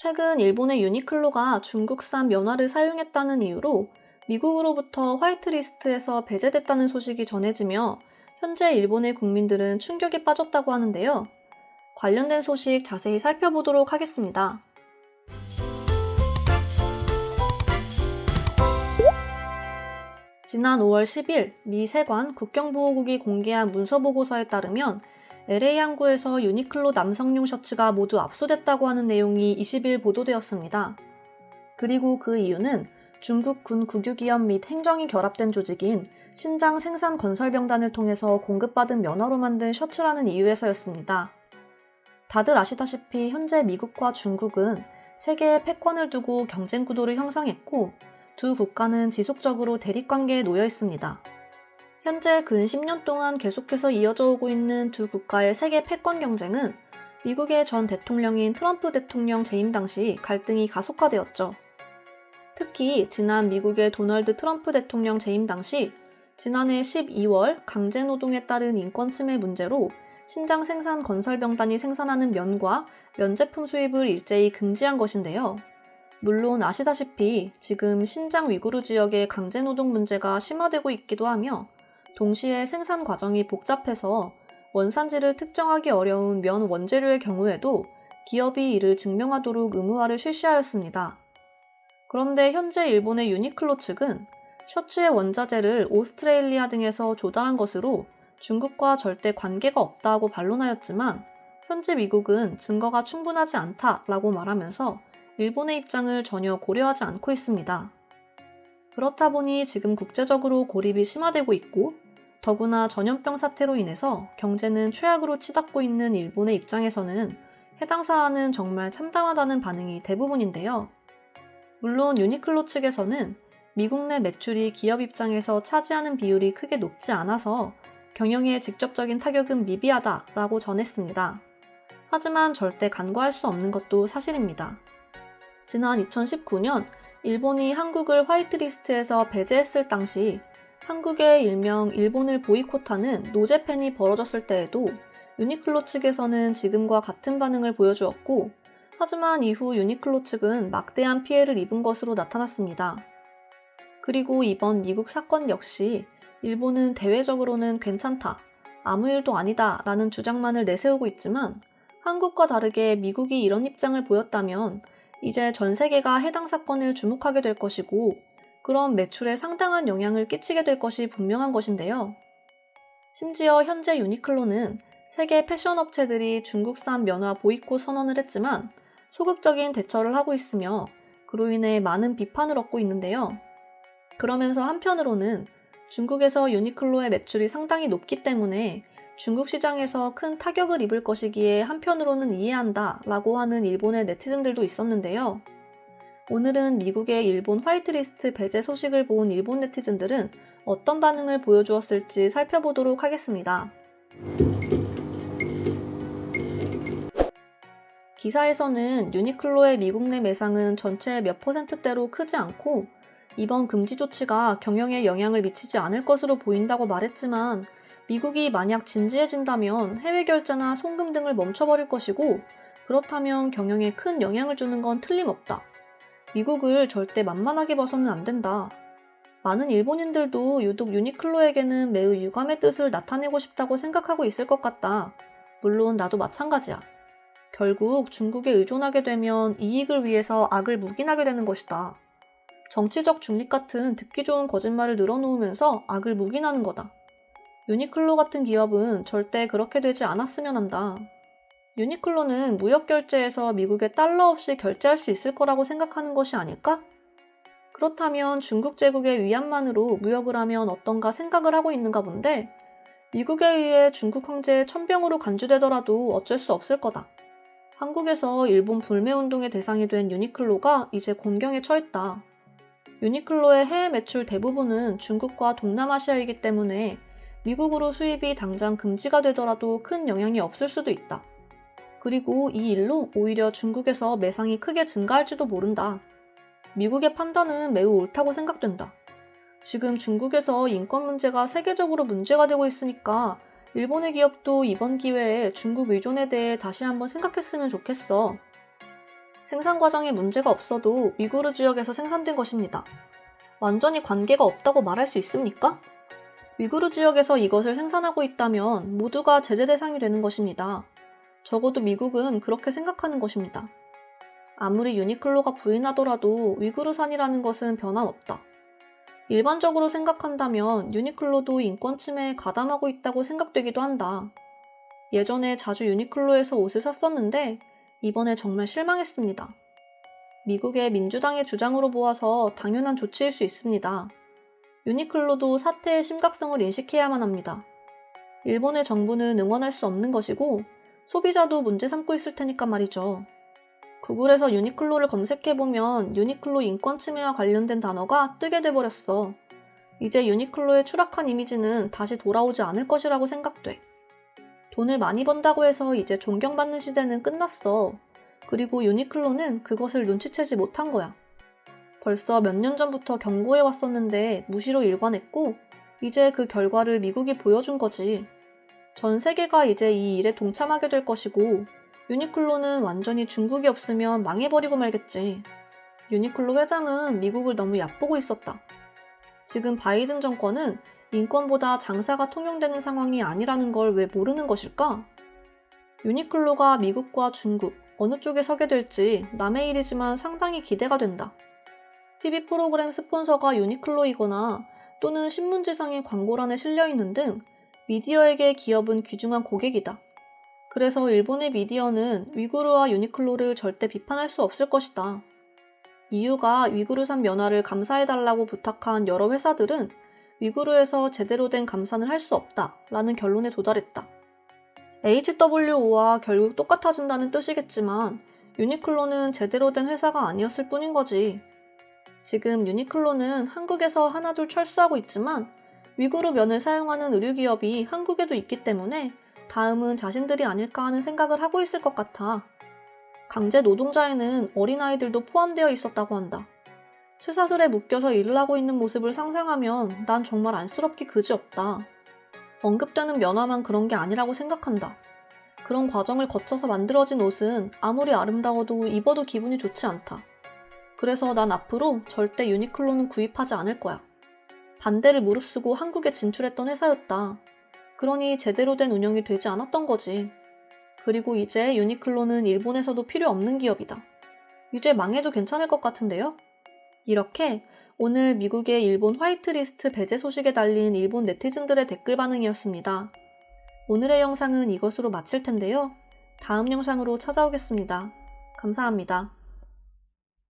최근 일본의 유니클로가 중국산 면화를 사용했다는 이유로 미국으로부터 화이트리스트에서 배제됐다는 소식이 전해지며 현재 일본의 국민들은 충격에 빠졌다고 하는데요. 관련된 소식 자세히 살펴보도록 하겠습니다. 지난 5월 10일 미 세관 국경보호국이 공개한 문서보고서에 따르면 LA 항구에서 유니클로 남성용 셔츠가 모두 압수됐다고 하는 내용이 20일 보도되었습니다. 그리고 그 이유는 중국 군 국유기업 및 행정이 결합된 조직인 신장 생산건설병단을 통해서 공급받은 면허로 만든 셔츠라는 이유에서였습니다. 다들 아시다시피 현재 미국과 중국은 세계의 패권을 두고 경쟁 구도를 형성했고 두 국가는 지속적으로 대립관계에 놓여 있습니다. 현재 근 10년 동안 계속해서 이어져 오고 있는 두 국가의 세계 패권 경쟁은 미국의 전 대통령인 트럼프 대통령 재임 당시 갈등이 가속화되었죠. 특히 지난 미국의 도널드 트럼프 대통령 재임 당시 지난해 12월 강제노동에 따른 인권 침해 문제로 신장 생산 건설병단이 생산하는 면과 면제품 수입을 일제히 금지한 것인데요. 물론 아시다시피 지금 신장 위구르 지역의 강제노동 문제가 심화되고 있기도 하며 동시에 생산 과정이 복잡해서 원산지를 특정하기 어려운 면 원재료의 경우에도 기업이 이를 증명하도록 의무화를 실시하였습니다. 그런데 현재 일본의 유니클로 측은 셔츠의 원자재를 오스트레일리아 등에서 조달한 것으로 중국과 절대 관계가 없다고 반론하였지만 현재 미국은 증거가 충분하지 않다라고 말하면서 일본의 입장을 전혀 고려하지 않고 있습니다. 그렇다 보니 지금 국제적으로 고립이 심화되고 있고 더구나 전염병 사태로 인해서 경제는 최악으로 치닫고 있는 일본의 입장에서는 해당 사안은 정말 참담하다는 반응이 대부분인데요. 물론 유니클로 측에서는 미국 내 매출이 기업 입장에서 차지하는 비율이 크게 높지 않아서 경영에 직접적인 타격은 미비하다라고 전했습니다. 하지만 절대 간과할 수 없는 것도 사실입니다. 지난 2019년 일본이 한국을 화이트리스트에서 배제했을 당시 한국의 일명 일본을 보이콧하는 노제팬이 벌어졌을 때에도 유니클로 측에서는 지금과 같은 반응을 보여주었고 하지만 이후 유니클로 측은 막대한 피해를 입은 것으로 나타났습니다. 그리고 이번 미국 사건 역시 일본은 대외적으로는 괜찮다, 아무 일도 아니다 라는 주장만을 내세우고 있지만 한국과 다르게 미국이 이런 입장을 보였다면 이제 전 세계가 해당 사건을 주목하게 될 것이고 그런 매출에 상당한 영향을 끼치게 될 것이 분명한 것인데요. 심지어 현재 유니클로는 세계 패션 업체들이 중국산 면화 보이콧 선언을 했지만 소극적인 대처를 하고 있으며 그로 인해 많은 비판을 얻고 있는데요. 그러면서 한편으로는 중국에서 유니클로의 매출이 상당히 높기 때문에 중국 시장에서 큰 타격을 입을 것이기에 한편으로는 이해한다 라고 하는 일본의 네티즌들도 있었는데요. 오늘은 미국의 일본 화이트리스트 배제 소식을 본 일본 네티즌들은 어떤 반응을 보여주었을지 살펴보도록 하겠습니다. 기사에서는 유니클로의 미국 내 매상은 전체의 몇 %대로 크지 않고 이번 금지 조치가 경영에 영향을 미치지 않을 것으로 보인다고 말했지만 미국이 만약 진지해진다면 해외 결제나 송금 등을 멈춰버릴 것이고 그렇다면 경영에 큰 영향을 주는 건 틀림없다. 미국을 절대 만만하게 봐서는 안 된다. 많은 일본인들도 유독 유니클로에게는 매우 유감의 뜻을 나타내고 싶다고 생각하고 있을 것 같다. 물론 나도 마찬가지야. 결국 중국에 의존하게 되면 이익을 위해서 악을 묵인하게 되는 것이다. 정치적 중립 같은 듣기 좋은 거짓말을 늘어놓으면서 악을 묵인하는 거다. 유니클로 같은 기업은 절대 그렇게 되지 않았으면 한다. 유니클로는 무역 결제에서 미국에 달러 없이 결제할 수 있을 거라고 생각하는 것이 아닐까? 그렇다면 중국 제국의 위안만으로 무역을 하면 어떤가 생각을 하고 있는가 본데 미국에 의해 중국 황제의 천병으로 간주되더라도 어쩔 수 없을 거다. 한국에서 일본 불매운동의 대상이 된 유니클로가 이제 곤경에 처했다. 유니클로의 해외 매출 대부분은 중국과 동남아시아이기 때문에 미국으로 수입이 당장 금지가 되더라도 큰 영향이 없을 수도 있다. 그리고 이 일로 오히려 중국에서 매상이 크게 증가할지도 모른다. 미국의 판단은 매우 옳다고 생각된다. 지금 중국에서 인권 문제가 세계적으로 문제가 되고 있으니까 일본의 기업도 이번 기회에 중국 의존에 대해 다시 한번 생각했으면 좋겠어. 생산 과정에 문제가 없어도 위구르 지역에서 생산된 것입니다. 완전히 관계가 없다고 말할 수 있습니까? 위구르 지역에서 이것을 생산하고 있다면 모두가 제재 대상이 되는 것입니다. 적어도 미국은 그렇게 생각하는 것입니다. 아무리 유니클로가 부인하더라도 위구르산이라는 것은 변함없다. 일반적으로 생각한다면 유니클로도 인권 침해에 가담하고 있다고 생각되기도 한다. 예전에 자주 유니클로에서 옷을 샀었는데 이번에 정말 실망했습니다. 미국의 민주당의 주장으로 보아서 당연한 조치일 수 있습니다. 유니클로도 사태의 심각성을 인식해야만 합니다. 일본의 정부는 응원할 수 없는 것이고 소비자도 문제 삼고 있을 테니까 말이죠. 구글에서 유니클로를 검색해보면 유니클로 인권 침해와 관련된 단어가 뜨게 돼버렸어. 이제 유니클로의 추락한 이미지는 다시 돌아오지 않을 것이라고 생각돼. 돈을 많이 번다고 해서 이제 존경받는 시대는 끝났어. 그리고 유니클로는 그것을 눈치채지 못한 거야. 벌써 몇 년 전부터 경고해 왔었는데 무시로 일관했고 이제 그 결과를 미국이 보여준 거지. 전 세계가 이제 이 일에 동참하게 될 것이고 유니클로는 완전히 중국이 없으면 망해버리고 말겠지. 유니클로 회장은 미국을 너무 얕보고 있었다. 지금 바이든 정권은 인권보다 장사가 통용되는 상황이 아니라는 걸 왜 모르는 것일까? 유니클로가 미국과 중국 어느 쪽에 서게 될지 남의 일이지만 상당히 기대가 된다. TV 프로그램 스폰서가 유니클로이거나 또는 신문지상의 광고란에 실려있는 등 미디어에게 기업은 귀중한 고객이다. 그래서 일본의 미디어는 위구르와 유니클로를 절대 비판할 수 없을 것이다. 이유가 위구르산 면화를 감사해달라고 부탁한 여러 회사들은 위구르에서 제대로 된 감사는 할 수 없다 라는 결론에 도달했다. HWO와 결국 똑같아진다는 뜻이겠지만 유니클로는 제대로 된 회사가 아니었을 뿐인 거지. 지금 유니클로는 한국에서 하나둘 철수하고 있지만 위구르 면을 사용하는 의류기업이 한국에도 있기 때문에 다음은 자신들이 아닐까 하는 생각을 하고 있을 것 같아. 강제 노동자에는 어린아이들도 포함되어 있었다고 한다. 쇠사슬에 묶여서 일을 하고 있는 모습을 상상하면 난 정말 안쓰럽기 그지없다. 언급되는 면화만 그런 게 아니라고 생각한다. 그런 과정을 거쳐서 만들어진 옷은 아무리 아름다워도 입어도 기분이 좋지 않다. 그래서 난 앞으로 절대 유니클로는 구입하지 않을 거야. 반대를 무릅쓰고 한국에 진출했던 회사였다. 그러니 제대로 된 운영이 되지 않았던 거지. 그리고 이제 유니클로는 일본에서도 필요 없는 기업이다. 이제 망해도 괜찮을 것 같은데요? 이렇게 오늘 미국의 일본 화이트리스트 배제 소식에 달린 일본 네티즌들의 댓글 반응이었습니다. 오늘의 영상은 이것으로 마칠 텐데요. 다음 영상으로 찾아오겠습니다. 감사합니다.